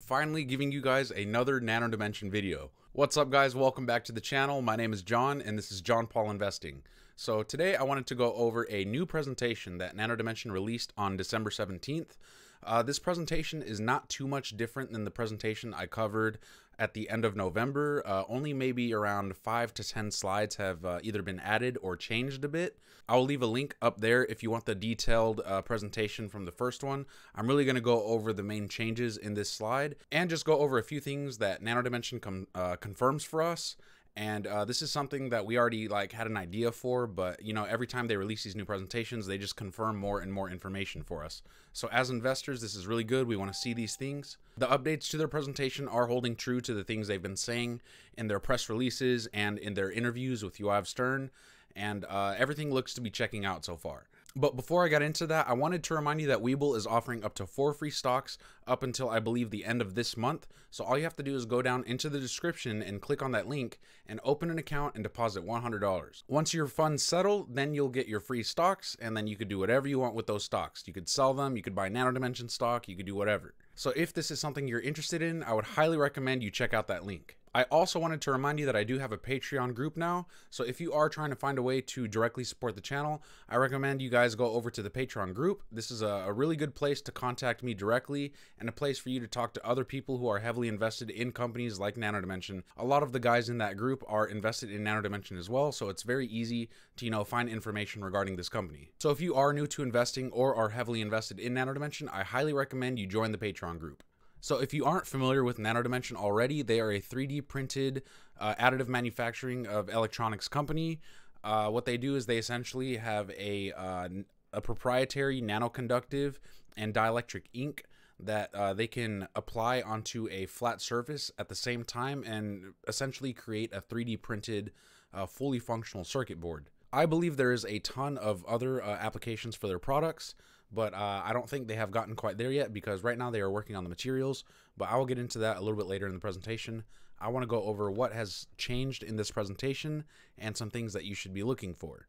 finally giving you guys another Nano Dimension video. What's up guys, welcome back to the channel. My name is John and this is John Paul Investing. So today I wanted to go over a new presentation that Nano Dimension released on December 17th. This presentation is not too much different than the presentation I covered at the end of November. Only maybe around 5 to 10 slides have either been added or changed a bit. I'll leave a link up there if you want the detailed presentation from the first one. I'm really going to go over the main changes in this slide and just go over a few things that Nano Dimension confirms for us. And this is something that we already had an idea for, but every time they release these new presentations, they just confirm more and more information for us. So as investors, this is really good. We want to see these things. The updates to their presentation are holding true to the things they've been saying in their press releases and in their interviews with Yoav Stern, and everything looks to be checking out so far. But before I got into that, I wanted to remind you that WEBULL is offering up to 4 free stocks up until I believe the end of this month. So all you have to do is go down into the description and click on that link and open an account and deposit $100. Once your funds settle, then you'll get your free stocks, and then you could do whatever you want with those stocks. You could sell them, you could buy Nano Dimension stock, you could do whatever. So if this is something you're interested in, I would highly recommend you check out that link. I also wanted to remind you that I do have a Patreon group now, so if you are trying to find a way to directly support the channel, I recommend you guys go over to the Patreon group. This is a really good place to contact me directly and a place for you to talk to other people who are heavily invested in companies like Nano Dimension. A lot of the guys in that group are invested in Nano Dimension as well, so it's very easy to find information regarding this company. So if you are new to investing or are heavily invested in Nano Dimension, I highly recommend you join the Patreon group. So if you aren't familiar with Nano Dimension already, they are a 3D printed additive manufacturing of electronics company. What they do is they essentially have a proprietary nanoconductive and dielectric ink that they can apply onto a flat surface at the same time and essentially create a 3D printed fully functional circuit board. I believe there is a ton of other applications for their products, but I don't think they have gotten quite there yet because right now they are working on the materials, but I will get into that a little bit later in the presentation. I want to go over what has changed in this presentation and some things that you should be looking for.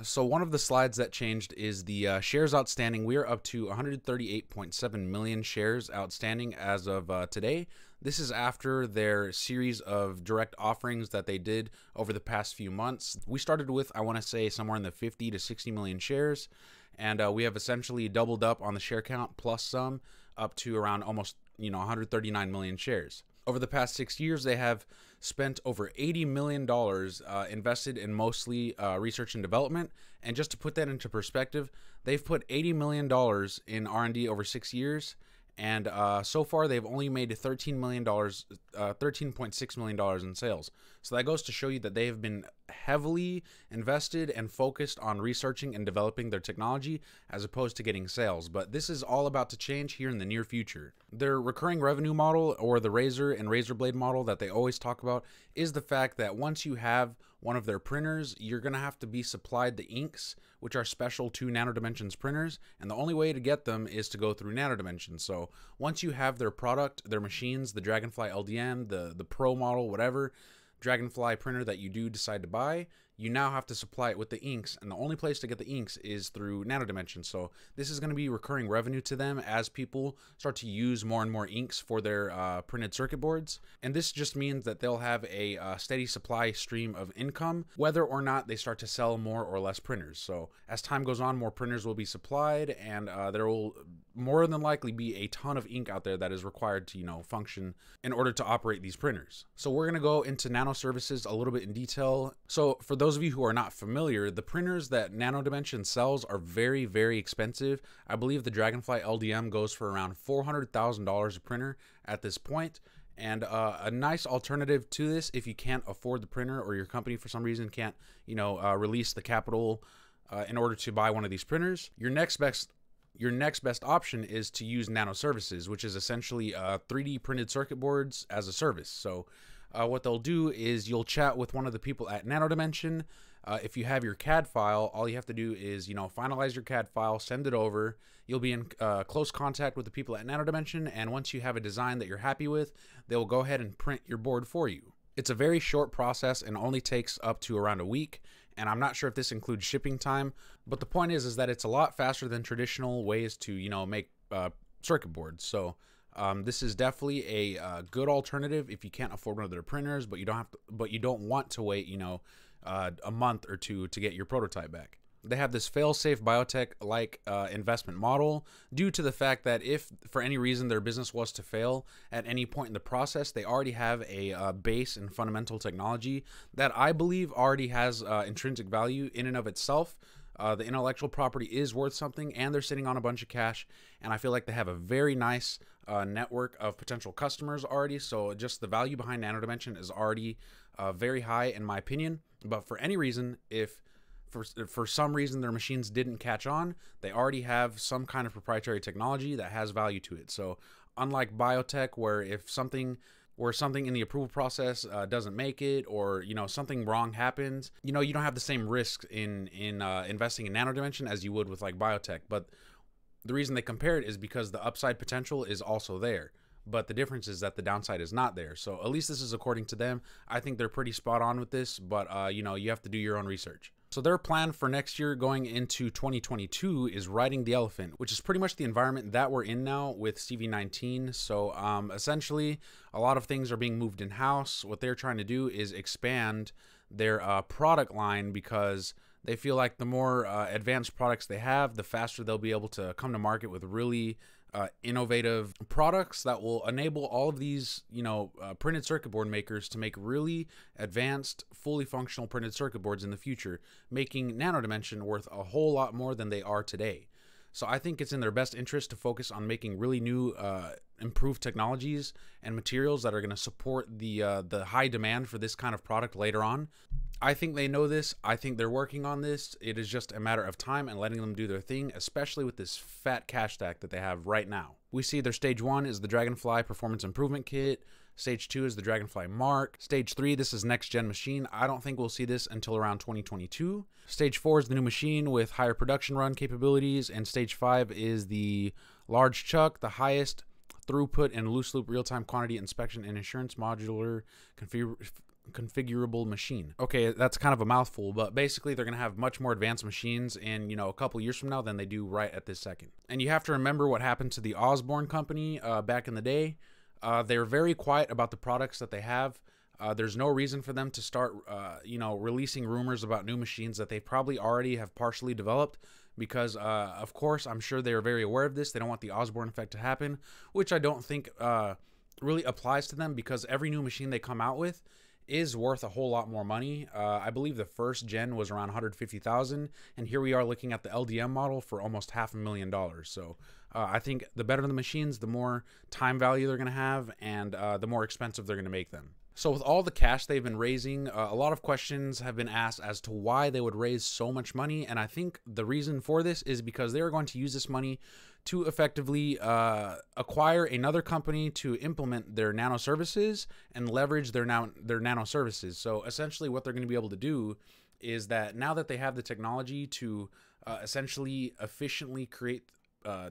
So one of the slides that changed is the shares outstanding. We are up to 138.7 million shares outstanding as of today. This is after their series of direct offerings that they did over the past few months. We started with, I want to say, somewhere in the 50 to 60 million shares. And we have essentially doubled up on the share count plus some, up to around almost 139 million shares. Over the past 6 years, they have spent over $80 million invested in mostly research and development. And just to put that into perspective, they've put $80 million in R&D over 6 years. And so far, they've only made $13.6 million in sales. So that goes to show you that they have been heavily invested and focused on researching and developing their technology as opposed to getting sales. But this is all about to change here in the near future. Their recurring revenue model, or the razor and razor blade model that they always talk about, is the fact that once you have one of their printers, you're going to have to be supplied the inks, which are special to Nano Dimension's printers, and the only way to get them is to go through Nano Dimension. So once you have their product, their machines, the Dragonfly LDM, the Pro model, whatever Dragonfly printer that you do decide to buy, you now have to supply it with the inks, and the only place to get the inks is through Nano Dimension. So this is going to be recurring revenue to them as people start to use more and more inks for their printed circuit boards. And this just means that they'll have a steady supply stream of income, whether or not they start to sell more or less printers. So as time goes on, more printers will be supplied, and there will more than likely be a ton of ink out there that is required to, function in order to operate these printers. So we're going to go into Nano Services a little bit in detail. So for those of you who are not familiar, the printers that Nano Dimension sells are very, very expensive. I believe the Dragonfly LDM goes for around $400,000 a printer at this point. And a nice alternative to this, if you can't afford the printer or your company for some reason can't, release the capital in order to buy one of these printers, your next best option is to use Nano Services, which is essentially 3D printed circuit boards as a service. So what they'll do is you'll chat with one of the people at Nano Dimension. If you have your CAD file, all you have to do is, finalize your CAD file, send it over. You'll be in close contact with the people at Nano Dimension, and once you have a design that you're happy with, they will go ahead and print your board for you. It's a very short process and only takes up to around a week. And I'm not sure if this includes shipping time, but the point is that it's a lot faster than traditional ways to, make circuit boards. So This is definitely a good alternative if you can't afford one of their printers, but you don't want to wait, a month or two to get your prototype back. They have this fail-safe biotech-like investment model due to the fact that if for any reason their business was to fail at any point in the process, they already have a base and fundamental technology that I believe already has intrinsic value in and of itself. The intellectual property is worth something, and they're sitting on a bunch of cash, and I feel like they have a very nice network of potential customers already, so just the value behind Nano Dimension is already very high in my opinion. But for any reason, if for some reason their machines didn't catch on, they already have some kind of proprietary technology that has value to it. So unlike biotech, where something in the approval process doesn't make it, or something wrong happens, you don't have the same risks in investing in Nano Dimension as you would with like biotech. But the reason they compare it is because the upside potential is also there, but the difference is that the downside is not there. So at least this is according to them. I think they're pretty spot on with this, but you have to do your own research. So their plan for next year going into 2022 is riding the elephant, which is pretty much the environment that we're in now with CV19. So essentially, a lot of things are being moved in-house. What they're trying to do is expand their product line, because they feel like the more advanced products they have, the faster they'll be able to come to market with really innovative products that will enable all of these, printed circuit board makers to make really advanced, fully functional printed circuit boards in the future, making Nano Dimension worth a whole lot more than they are today. So I think it's in their best interest to focus on making really new, improved technologies and materials that are going to support the high demand for this kind of product later on. I think they know this. I think they're working on this. It is just a matter of time and letting them do their thing, especially with this fat cash stack that they have right now. We see their stage 1 is the Dragonfly Performance Improvement Kit. Stage 2 is the Dragonfly Mark. Stage 3, this is next gen machine. I don't think we'll see this until around 2022. Stage 4 is the new machine with higher production run capabilities. And stage 5 is the large chuck, the highest throughput and loose loop real-time quantity inspection and assurance modular configurable machine. Okay, that's kind of a mouthful, but basically they're going to have much more advanced machines in, a couple years from now than they do right at this second. And you have to remember what happened to the Osborne company back in the day. They're very quiet about the products that they have. There's no reason for them to start, releasing rumors about new machines that they probably already have partially developed, because, of course, I'm sure they're very aware of this. They don't want the Osborne effect to happen, which I don't think really applies to them, because every new machine they come out with is worth a whole lot more money. I believe the first gen was around $150,000, and here we are looking at the LDM model for almost $500,000. So I think the better the machines, the more time value they're going to have, and the more expensive they're going to make them. So with all the cash they've been raising, a lot of questions have been asked as to why they would raise so much money, and I think the reason for this is because they are going to use this money to effectively acquire another company to implement their Nano Services and leverage their Nano Services. So essentially what they're going to be able to do is that now that they have the technology to essentially efficiently create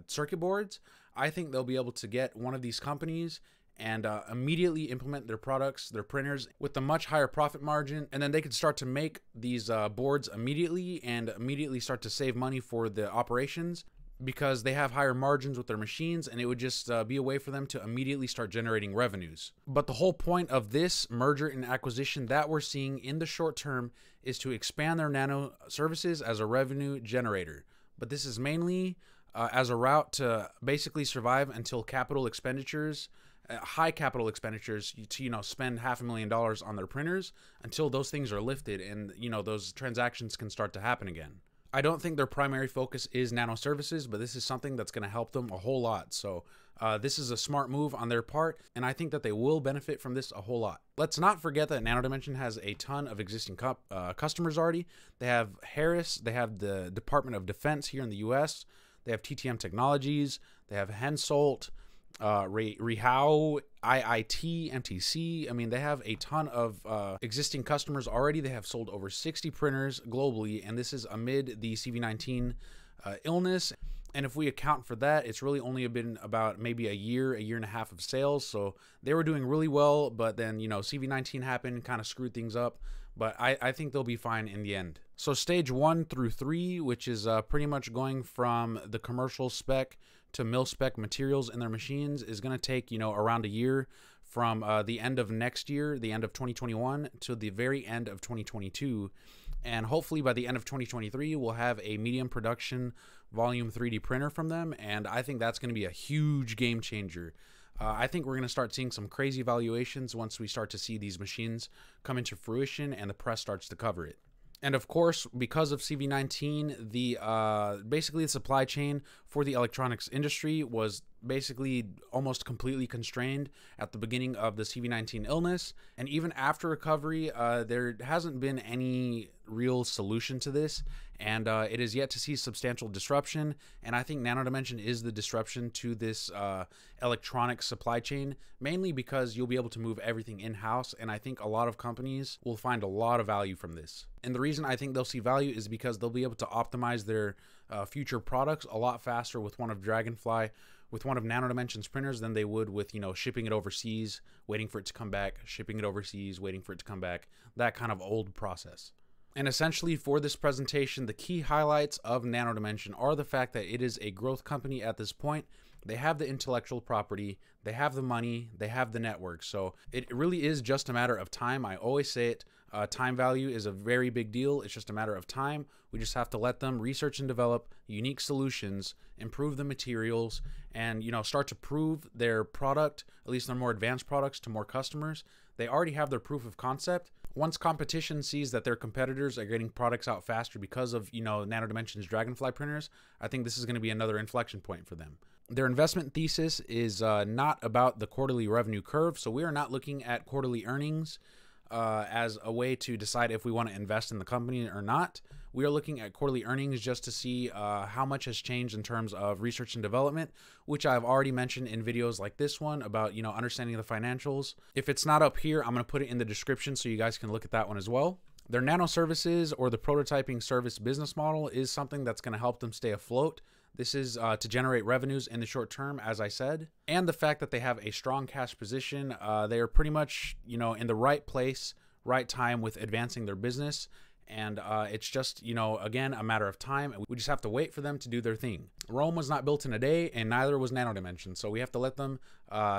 circuit boards, I think they'll be able to get one of these companies and immediately implement their products, their printers, with a much higher profit margin, and then they could start to make these boards immediately and immediately start to save money for the operations, because they have higher margins with their machines, and it would just be a way for them to immediately start generating revenues. But the whole point of this merger and acquisition that we're seeing in the short term is to expand their Nano Services as a revenue generator. But this is mainly as a route to basically survive until capital expenditures, high capital expenditures, to spend $500,000 on their printers, until those things are lifted and those transactions can start to happen again. I don't think their primary focus is Nano Services, but this is something that's going to help them a whole lot. So this is a smart move on their part, and I think that they will benefit from this a whole lot. Let's not forget that Nano Dimension has a ton of existing customers already. They have Harris, they have the Department of Defense here in the US, they have TTM Technologies, they have Hensoldt, Rihau, IIT, MTC. I mean, they have a ton of existing customers already. They have sold over 60 printers globally, and this is amid the CV19 illness. And if we account for that, it's really only been about maybe a year and a half of sales. So they were doing really well, but then, CV19 happened, kind of screwed things up. But I think they'll be fine in the end. So stage 1 through 3, which is pretty much going from the commercial spec to mil-spec materials in their machines is going to take, you know, around a year, from the end of next year, the end of 2021, to the very end of 2022. And hopefully by the end of 2023, we'll have a medium production volume 3D printer from them. And I think that's going to be a huge game changer. I think we're going to start seeing some crazy valuations once we start to see these machines come into fruition and the press starts to cover it. And of course, because of CV19, basically the supply chain for the electronics industry was basically almost completely constrained at the beginning of the CV19 illness. And even after recovery, there hasn't been any real solution to this. And it is yet to see substantial disruption. And I think Nano Dimension is the disruption to this electronic supply chain, mainly because you'll be able to move everything in-house. And I think a lot of companies will find a lot of value from this. And the reason I think they'll see value is because they'll be able to optimize their future products a lot faster with one of Nano Dimension's printers than they would with, you know, shipping it overseas, waiting for it to come back, shipping it overseas, waiting for it to come back, that kind of old process. And essentially for this presentation, the key highlights of Nano Dimension are the fact that it is a growth company at this point. They have the intellectual property, they have the money, they have the network. So it really is just a matter of time. I always say it, time value is a very big deal. It's just a matter of time. We just have to let them research and develop unique solutions, improve the materials, and, you know, start to prove their product, at least their more advanced products, to more customers. They already have their proof of concept. Once competition sees that their competitors are getting products out faster because of, you know, Nano Dimension's Dragonfly printers, I think this is going to be another inflection point for them. Their investment thesis is not about the quarterly revenue curve, so we are not looking at quarterly earnings as a way to decide if we want to invest in the company or not. We are looking at quarterly earnings just to see how much has changed in terms of research and development, which I've already mentioned in videos like this one about, you know, understanding the financials. If it's not up here, I'm going to put it in the description so you guys can look at that one as well. Their Nano Services, or the prototyping service business model, is something that's going to help them stay afloat. This is to generate revenues in the short term, as I said. And the fact that they have a strong cash position, they are pretty much, you know, in the right place, right time with advancing their business. And it's just, you know, again, a matter of time. We just have to wait for them to do their thing. Rome was not built in a day, and neither was Nano Dimension. So we have to let them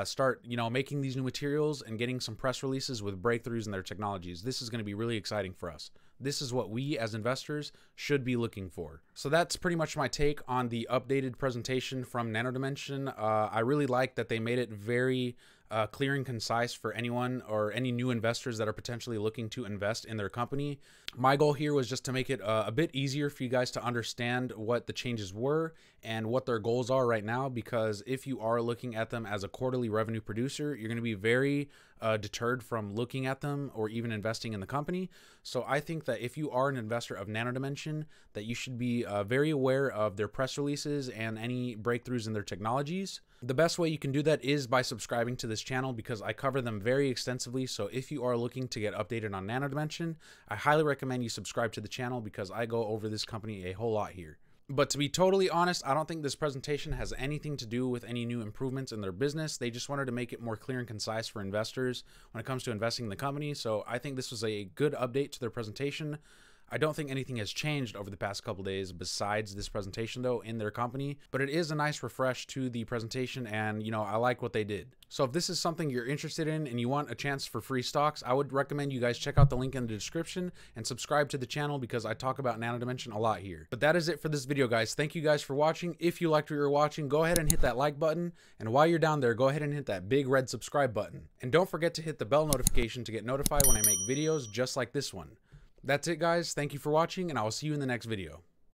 start, you know, making these new materials and getting some press releases with breakthroughs in their technologies. This is going to be really exciting for us. This is what we as investors should be looking for. So that's pretty much my take on the updated presentation from Nano Dimension. I really like that they made it very clear and concise for anyone or any new investors that are potentially looking to invest in their company. My goal here was just to make it a bit easier for you guys to understand what the changes were and what their goals are right now, because if you are looking at them as a quarterly revenue producer, you're going to be very deterred from looking at them or even investing in the company. So I think that if you are an investor of Nano Dimension, that you should be very aware of their press releases and any breakthroughs in their technologies. The best way you can do that is by subscribing to this channel, because I cover them very extensively. So if you are looking to get updated on Nano Dimension, I highly recommend you subscribe to the channel, because I go over this company a whole lot here. But to be totally honest, I don't think this presentation has anything to do with any new improvements in their business. They just wanted to make it more clear and concise for investors when it comes to investing in the company. So I think this was a good update to their presentation. I don't think anything has changed over the past couple days besides this presentation, though, in their company, but it is a nice refresh to the presentation, and, you know, I like what they did. So if this is something you're interested in and you want a chance for free stocks, I would recommend you guys check out the link in the description and subscribe to the channel, because I talk about Nano Dimension a lot here. But that is it for this video, guys. Thank you guys for watching. If you liked what you're watching, go ahead and hit that like button, and while you're down there, go ahead and hit that big red subscribe button. And don't forget to hit the bell notification to get notified when I make videos just like this one. That's it, guys. Thank you for watching, and I will see you in the next video.